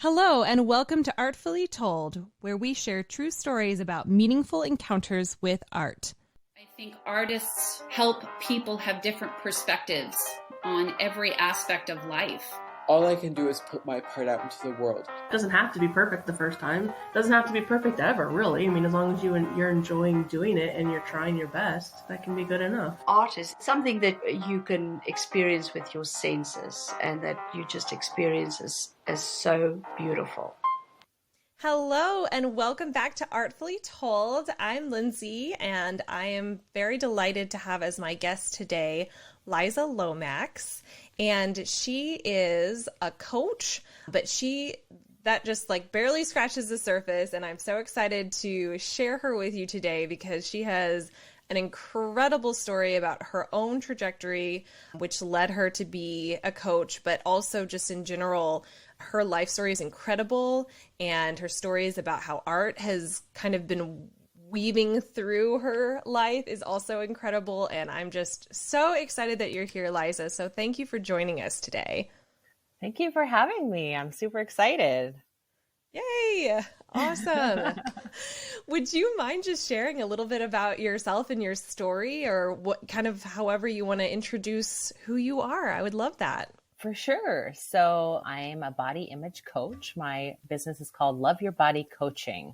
Hello, and welcome to Artfully Told, where we share true stories about meaningful encounters with art. I think artists help people have different perspectives on every aspect of life. All I can do is put my part out into the world. It doesn't have to be perfect the first time. It doesn't have to be perfect ever, really. I mean, as long as you're enjoying doing it and you're trying your best, that can be good enough. Art is something that you can experience with your senses and that you just experience as so beautiful. Hello, and welcome back to Artfully Told. I'm Lindsey, and I am very delighted to have as my guest today Liza Lomax. And she is a coach, but that just barely scratches the surface. And I'm so excited to share her with you today because she has an incredible story about her own trajectory, which led her to be a coach, but also just in general, her life story is incredible. And her story is about how art has kind of been weaving through her life is also incredible. And I'm just so excited that you're here, Liza. So thank you for joining us today. Thank you for having me. I'm super excited. Yay! Awesome. Would you mind just sharing a little bit about yourself and your story, or what kind of, however you want to introduce who you are? I would love that. For sure. So I'm a body image coach. My business is called Love Your Body Coaching.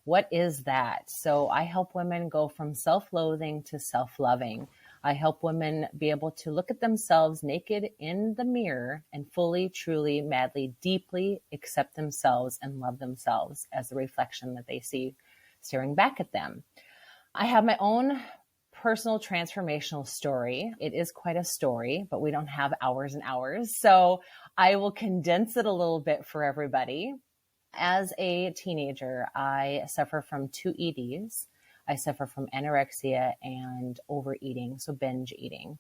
What is that? So I help women go from self-loathing to self-loving. I help women be able to look at themselves naked in the mirror and fully, truly, madly, deeply accept themselves and love themselves as the reflection that they see staring back at them. I have my own personal transformational story. It is quite a story, but we don't have hours and hours. So I will condense it a little bit for everybody. As a teenager, I suffer from 2 EDs. I suffer from anorexia and overeating, so binge eating.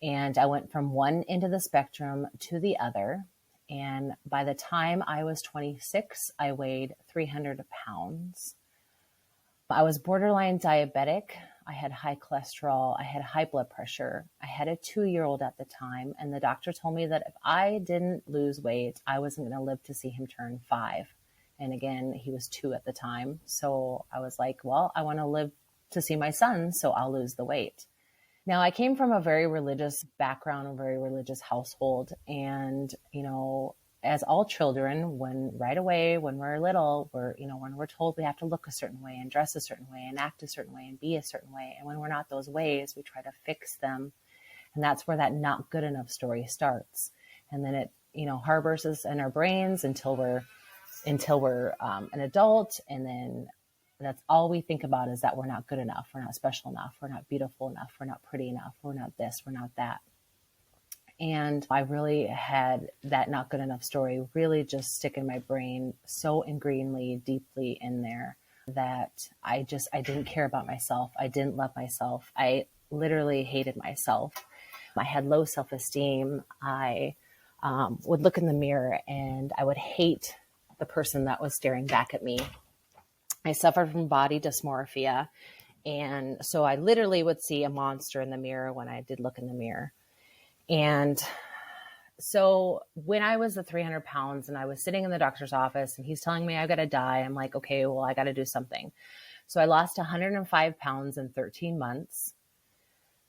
And I went from one end of the spectrum to the other. And by the time I was 26, I weighed 300 pounds. I was borderline diabetic. I had high cholesterol. I had high blood pressure. I had a 2-year-old at the time. And the doctor told me that if I didn't lose weight, I wasn't going to live to see him turn 5. And again, he was 2 at the time. So I was like, well, I want to live to see my son, so I'll lose the weight. Now, I came from a very religious background, a very religious household. And, as all children, right away, when we're little, when we're told we have to look a certain way and dress a certain way and act a certain way and be a certain way. And when we're not those ways, we try to fix them. And that's where that not good enough story starts. And then it, harbors us in our brains until we're an adult. And then that's all we think about is that we're not good enough. We're not special enough. We're not beautiful enough. We're not pretty enough. We're not this. We're not that. And I really had that not good enough story really just stick in my brain so ingrainly, deeply in there that I didn't care about myself. I didn't love myself. I literally hated myself. I had low self-esteem. I would look in the mirror and I would hate the person that was staring back at me. I suffered from body dysmorphia. And so I literally would see a monster in the mirror when I did look in the mirror. And so when I was the 300 pounds and I was sitting in the doctor's office and he's telling me I've got to die, I'm like, okay, well, I got to do something. So I lost 105 pounds in 13 months.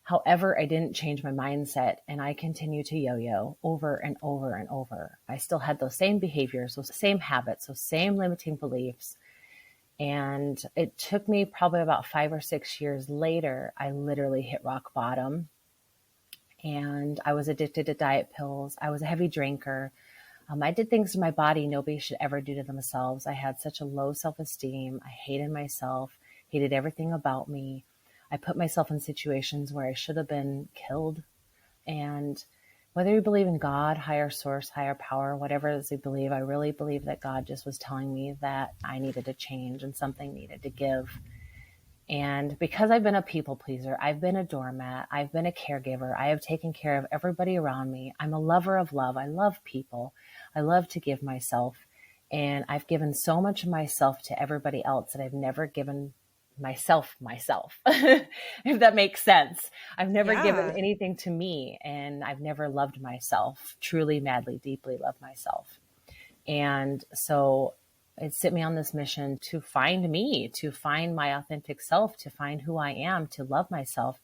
However, I didn't change my mindset and I continued to yo-yo over and over and over. I still had those same behaviors, those same habits, those same limiting beliefs. And it took me probably about 5 or 6 years later, I literally hit rock bottom. And I was addicted to diet pills. I was a heavy drinker. I did things to my body nobody should ever do to themselves. I had such a low self-esteem. I hated myself, hated everything about me. I put myself in situations where I should have been killed. And whether you believe in God, higher source, higher power, whatever it is you believe, I really believe that God just was telling me that I needed to change and something needed to give. And because I've been a people pleaser, I've been a doormat, I've been a caregiver, I have taken care of everybody around me. I'm a lover of love. I love people. I love to give myself. And I've given so much of myself to everybody else that I've never given myself, if that makes sense. I've never given anything to me, and I've never loved myself, truly, madly, deeply loved myself. And so it set me on this mission to find me, to find my authentic self, to find who I am, to love myself,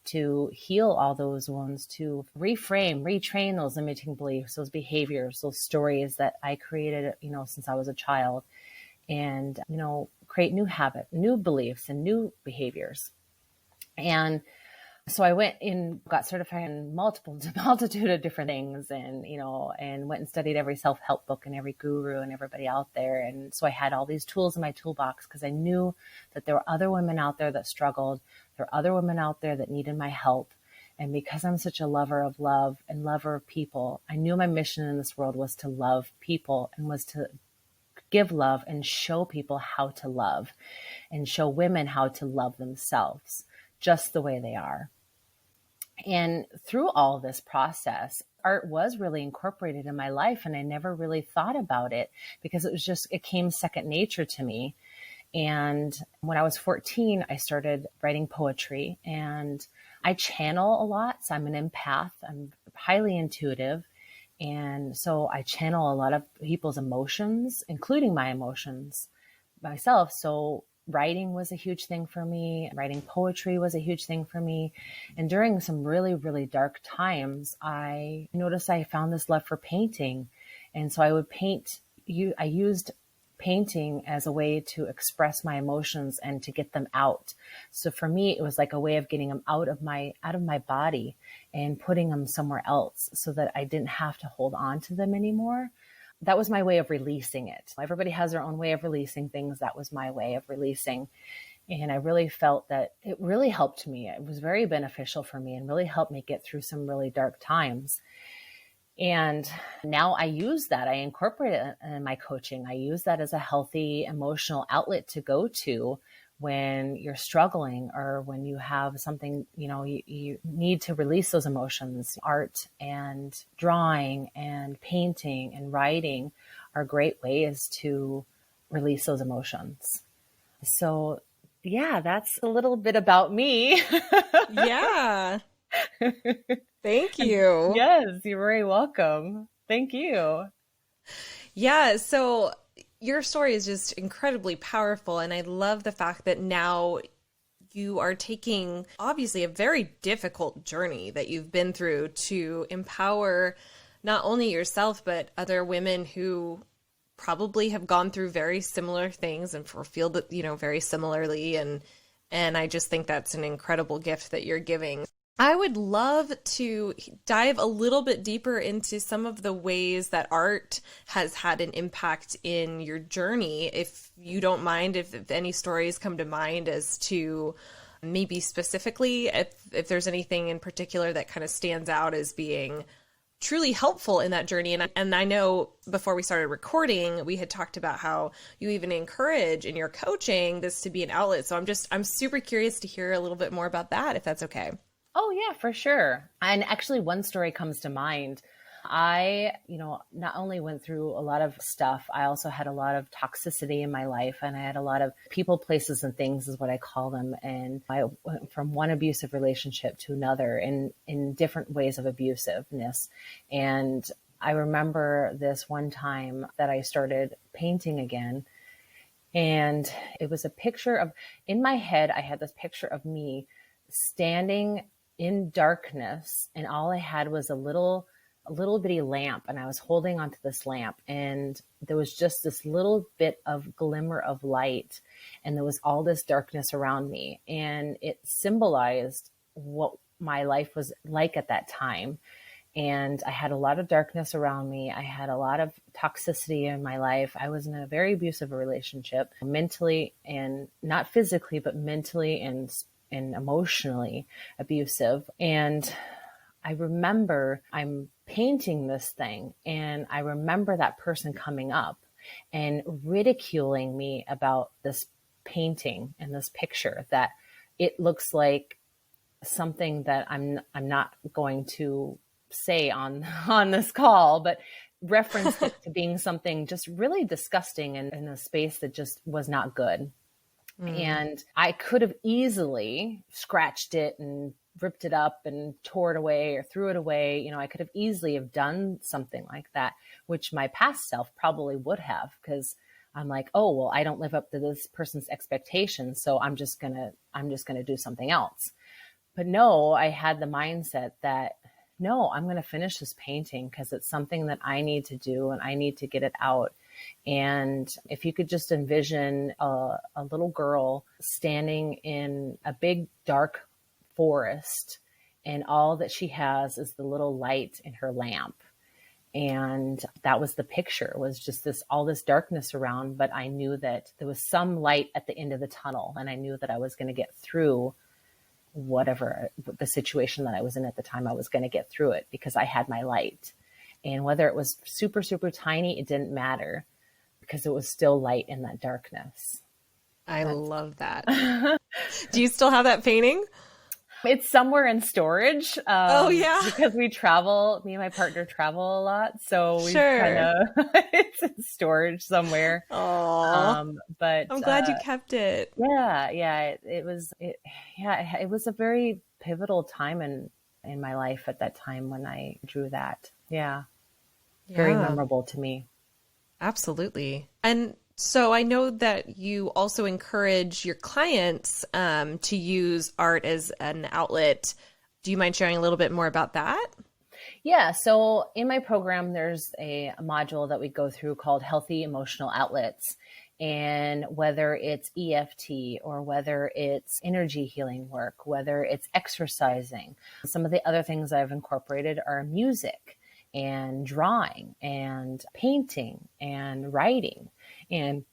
to heal all those wounds, to reframe, retrain those limiting beliefs, those behaviors, those stories that I created, since I was a child, and, create new habits, new beliefs, and new behaviors. And so I went and got certified in multitude of different things, and, and went and studied every self-help book and every guru and everybody out there. And so I had all these tools in my toolbox because I knew that there were other women out there that struggled. There were other women out there that needed my help. And because I'm such a lover of love and lover of people, I knew my mission in this world was to love people and was to give love and show people how to love and show women how to love themselves just the way they are. And through all this process, art was really incorporated in my life, and I never really thought about it because it came second nature to me. And when I was 14, I started writing poetry, and I channel a lot. So I'm an empath. I'm highly intuitive. And so I channel a lot of people's emotions, including my emotions myself. So writing was a huge thing for me. Writing poetry was a huge thing for me. And during some really, really dark times, I noticed I found this love for painting. And so I would paint. I used painting as a way to express my emotions and to get them out. So for me, it was like a way of getting them out of my body and putting them somewhere else so that I didn't have to hold on to them anymore. That was my way of releasing it. Everybody has their own way of releasing things. That was my way of releasing. And I really felt that it really helped me. It was very beneficial for me and really helped me get through some really dark times. And now I use that. I incorporate it in my coaching. I use that as a healthy emotional outlet to go to when you're struggling or when you have something, you need to release those emotions. Art and drawing and painting and writing are great ways to release those emotions. So yeah, that's a little bit about me. Yeah. Thank you. Yes, you're very welcome. Thank you. Yeah. So your story is just incredibly powerful. And I love the fact that now you are taking obviously a very difficult journey that you've been through to empower not only yourself, but other women who probably have gone through very similar things and feel that, very similarly. And I just think that's an incredible gift that you're giving. I would love to dive a little bit deeper into some of the ways that art has had an impact in your journey. If you don't mind, if any stories come to mind as to maybe specifically, if there's anything in particular that kind of stands out as being truly helpful in that journey. And I know before we started recording, we had talked about how you even encourage in your coaching this to be an outlet. So I'm super curious to hear a little bit more about that, if that's okay. Oh yeah, for sure. And actually one story comes to mind. I, not only went through a lot of stuff, I also had a lot of toxicity in my life, and I had a lot of people, places, and things is what I call them. And I went from one abusive relationship to another in different ways of abusiveness. And I remember this one time that I started painting again. And it was a picture of, in my head, I had this picture of me standing in darkness, and all I had was a little bitty lamp, and I was holding onto this lamp, and there was just this little bit of glimmer of light, and there was all this darkness around me, and it symbolized what my life was like at that time. And I had a lot of darkness around me. I had a lot of toxicity in my life. I was in a very abusive relationship, mentally, and not physically, but mentally and emotionally abusive. And I remember I'm painting this thing, and I remember that person coming up and ridiculing me about this painting and this picture, that it looks like something that I'm not going to say on this call, but referenced it to being something just really disgusting and in a space that just was not good. And I could have easily scratched it and ripped it up and tore it away or threw it away. You know, I could have easily have done something like that, which my past self probably would have, because I'm like, oh, well, I don't live up to this person's expectations, so I'm just gonna do something else. But no, I had the mindset that, no, I'm going to finish this painting because it's something that I need to do and I need to get it out. And if you could just envision a little girl standing in a big dark forest, and all that she has is the little light in her lamp. And that was the picture, was just all this darkness around, but I knew that there was some light at the end of the tunnel, and I knew that I was going to get through whatever the situation that I was in at the time. I was going to get through it because I had my light. And whether it was super, super tiny, it didn't matter because it was still light in that darkness. I love that. Do you still have that painting? It's somewhere in storage. Oh yeah. Because me and my partner travel a lot. So we it's in storage somewhere. Oh, but I'm glad you kept it. Yeah. It was a very pivotal time in my life at that time when I drew that. Yeah. Very memorable to me. Absolutely. And so I know that you also encourage your clients to use art as an outlet. Do you mind sharing a little bit more about that? Yeah. So in my program, there's a module that we go through called Healthy Emotional Outlets. And whether it's EFT or whether it's energy healing work, whether it's exercising, some of the other things I've incorporated are music and drawing and painting and writing. And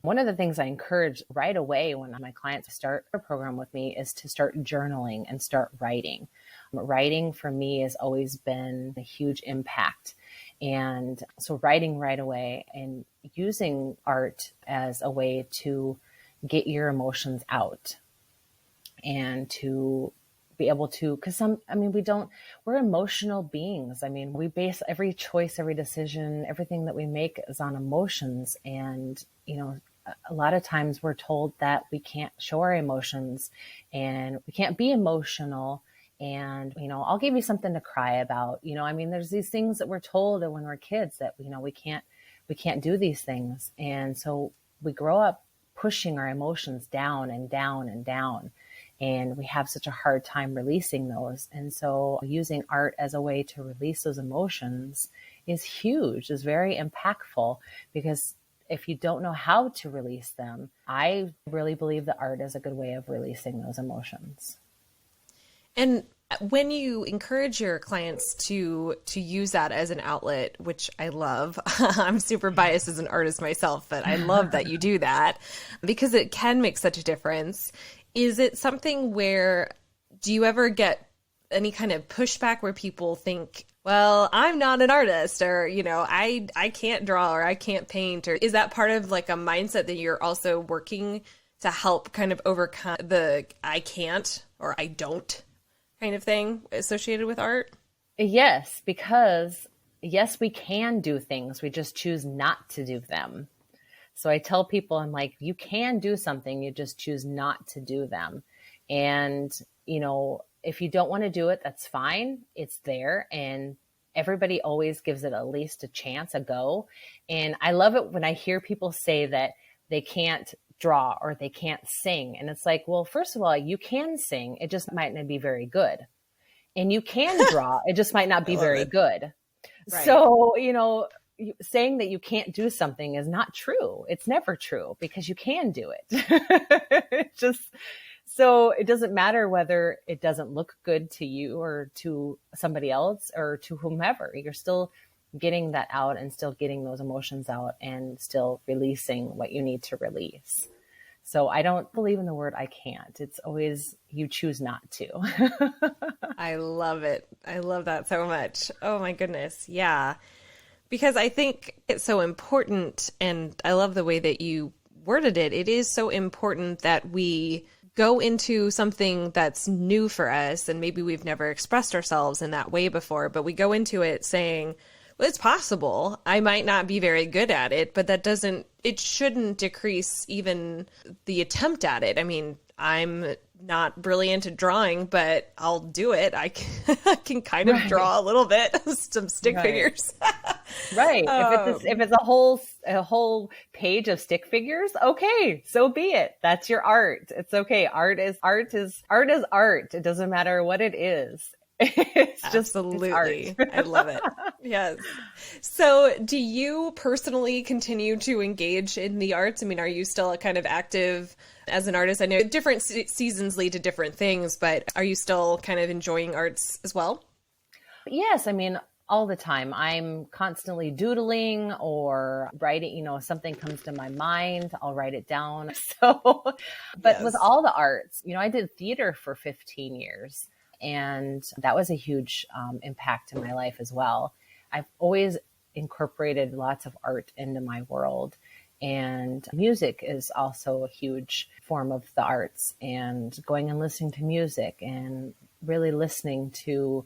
one of the things I encourage right away when my clients start a program with me is to start journaling and start writing. Writing for me has always been a huge impact. And so writing right away and using art as a way to get your emotions out and to be able to, we're emotional beings. I mean, we base every choice, every decision, everything that we make is on emotions. And, you know, a lot of times we're told that we can't show our emotions and we can't be emotional. And, you know, I'll give you something to cry about. You know, I mean, there's these things that we're told when we're kids that, you know, we can't do these things. And so we grow up pushing our emotions down and down and down. And we have such a hard time releasing those. And so using art as a way to release those emotions is huge, is very impactful, because if you don't know how to release them, I really believe that art is a good way of releasing those emotions. And when you encourage your clients to use that as an outlet, which I love, I'm super biased as an artist myself, but I love that you do that because it can make such a difference. Is it something where, do you ever get any kind of pushback where people think, well, I'm not an artist, or, you know, I can't draw, or I can't paint, or is that part of like a mindset that you're also working to help kind of overcome the I can't or I don't kind of thing associated with art? Yes, because yes, we can do things. We just choose not to do them. So I tell people, I'm like, you can do something, you just choose not to do them. And, you know, if you don't want to do it, that's fine. It's there. And everybody always gives it at least a chance, a go. And I love it when I hear people say that they can't draw or they can't sing. And it's like, well, first of all, you can sing. It just might not be very good. And you can draw. It just might not be very good. Right. So, you know, saying that you can't do something is not true. It's never true because you can do it. So it doesn't matter whether it doesn't look good to you or to somebody else or to whomever. You're still getting that out and still getting those emotions out and still releasing what you need to release. So I don't believe in the word I can't. It's always you choose not to. I love it. I love that so much. Oh my goodness. Yeah. Because I think it's so important, and I love the way that you worded it. It is so important that we go into something that's new for us, and maybe we've never expressed ourselves in that way before, but we go into it saying, well, it's possible. I might not be very good at it, but it shouldn't decrease even the attempt at it. I mean, I'm not brilliant at drawing, but I'll do it. I can kind of draw a little bit, some stick figures. Right. If it's a whole page of stick figures, okay, so be it. That's your art. It's okay. Art is art. It doesn't matter what it is. It's just absolutely. I love it. Yes. So do you personally continue to engage in the arts? I mean, are you still kind of active as an artist? I know different seasons lead to different things, but are you still kind of enjoying arts as well? Yes. I mean, all the time. I'm constantly doodling or writing, something comes to my mind, I'll write it down. But with all the arts, I did theater for 15 years. And that was a huge impact in my life as well. I've always incorporated lots of art into my world. And music is also a huge form of the arts. And going and listening to music and really listening to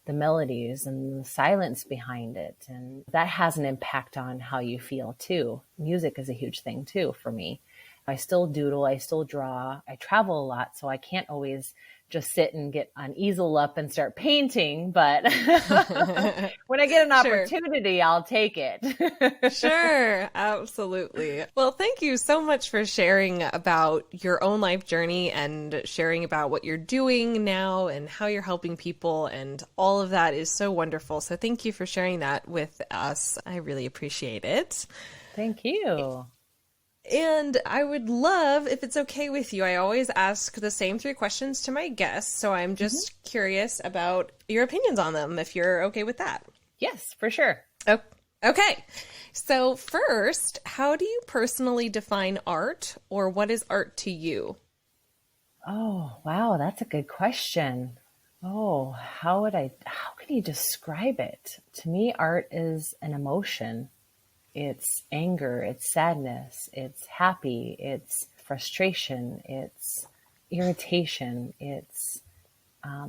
the melodies and the silence behind it. And that has an impact on how you feel too. Music is a huge thing too for me. I still doodle, I still draw, I travel a lot, so I can't always just sit and get an easel up and start painting, but when I get an opportunity, I'll take it. Sure, absolutely. Well, thank you so much for sharing about your own life journey and sharing about what you're doing now and how you're helping people, and all of that is so wonderful. So thank you for sharing that with us. I really appreciate it. Thank you. And I would love, if it's okay with you, I always ask the same 3 questions to my guests. So I'm just curious about your opinions on them, if you're okay with that. Yes, for sure. Oh, okay. So first, how do you personally define art, or what is art to you? Oh, wow. That's a good question. Oh, how can you describe it? To me, art is an emotion. It's anger, it's sadness, it's happy, it's frustration, it's irritation, it's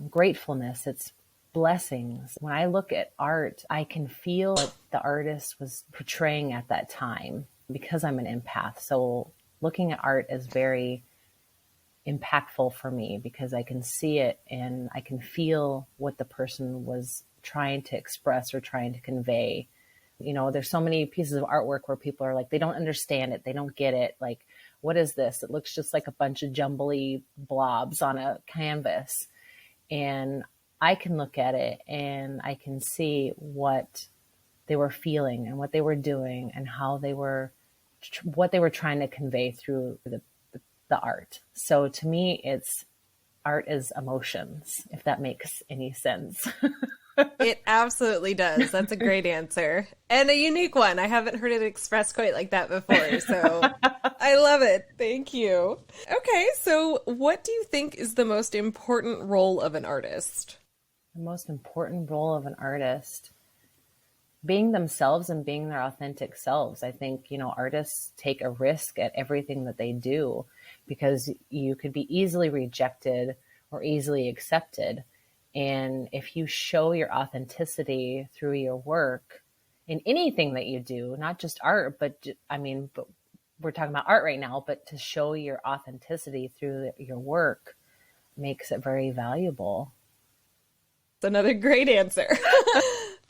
gratefulness, it's blessings. When I look at art, I can feel what the artist was portraying at that time because I'm an empath. So looking at art is very impactful for me because I can see it and I can feel what the person was trying to express or trying to convey. There's so many pieces of artwork where people are like, they don't understand it. They don't get it. Like, what is this? It looks just like a bunch of jumbly blobs on a canvas. And I can look at it and I can see what they were feeling and what they were doing and how what they were trying to convey through the art. So to me, art is emotions, if that makes any sense. It absolutely does. That's a great answer. And a unique one. I haven't heard it expressed quite like that before. So I love it. Thank you. Okay. So what do you think is the most important role of an artist? The most important role of an artist? Being themselves and being their authentic selves. I think, artists take a risk at everything that they do because you could be easily rejected or easily accepted. And if you show your authenticity through your work in anything that you do, not just art, but we're talking about art right now, but to show your authenticity through your work makes it very valuable. That's another great answer.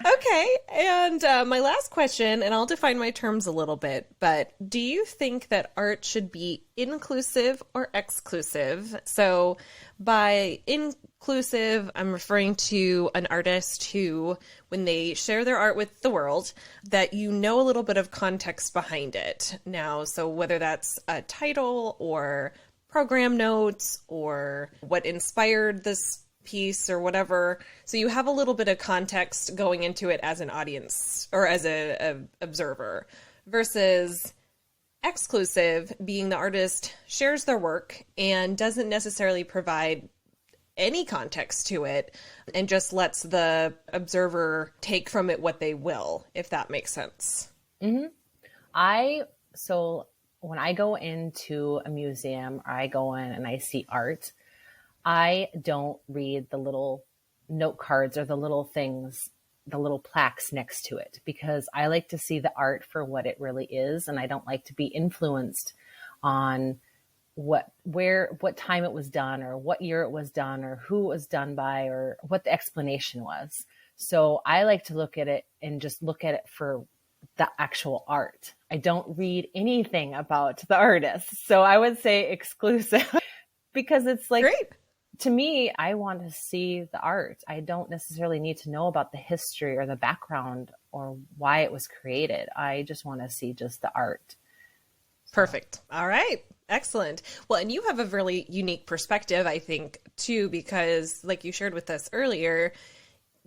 Okay. And my last question, and I'll define my terms a little bit, but do you think that art should be inclusive or exclusive? So by inclusive, I'm referring to an artist who, when they share their art with the world, that a little bit of context behind it. Now, so whether that's a title or program notes or what inspired this piece or whatever. So you have a little bit of context going into it as an audience or as a observer, versus exclusive being the artist shares their work and doesn't necessarily provide any context to it and just lets the observer take from it what they will, if that makes sense. Mm-hmm. So when I go into a museum or I go in and I see art, I don't read the little note cards or the little things, the little plaques next to it, because I like to see the art for what it really is. And I don't like to be influenced on what time it was done, or what year it was done, or who it was done by, or what the explanation was. So I like to look at it and just look at it for the actual art. I don't read anything about the artist. So I would say exclusive because it's like, Great. To me, I want to see the art. I don't necessarily need to know about the history or the background or why it was created. I just want to see just the art. Perfect. All right. Excellent. Well, and you have a really unique perspective, I think, too, because like you shared with us earlier,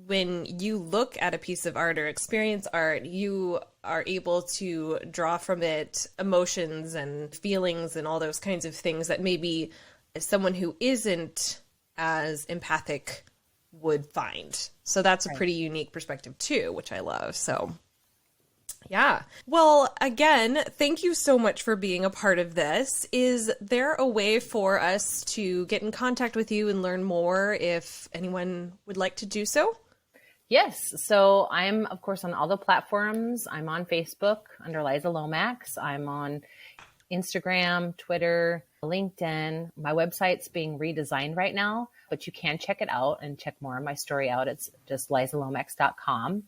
when you look at a piece of art or experience art, you are able to draw from it emotions and feelings and all those kinds of things that maybe someone who isn't as empathic would find. So that's a pretty unique perspective too, which I love. So yeah. Well, again, thank you so much for being a part of this. Is there a way for us to get in contact with you and learn more if anyone would like to do so? Yes. So I'm, of course, on all the platforms. I'm on Facebook under Liza Lomax. I'm on Instagram, Twitter, LinkedIn. My website's being redesigned right now, but you can check it out and check more of my story out. It's just lizalomax.com.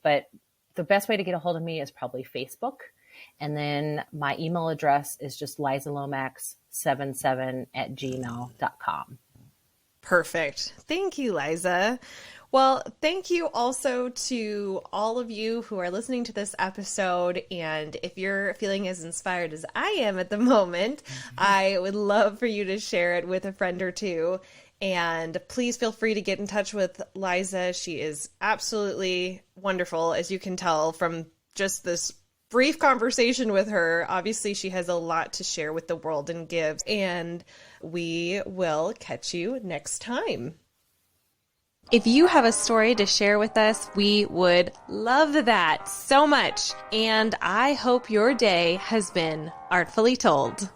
But the best way to get a hold of me is probably Facebook. And then my email address is just lizalomax77@gmail.com. Perfect. Thank you, Liza. Well, thank you also to all of you who are listening to this episode. And if you're feeling as inspired as I am at the moment, I would love for you to share it with a friend or two. And please feel free to get in touch with Liza. She is absolutely wonderful, as you can tell from just this brief conversation with her. Obviously, she has a lot to share with the world and give. And we will catch you next time. If you have a story to share with us, we would love that so much. And I hope your day has been artfully told.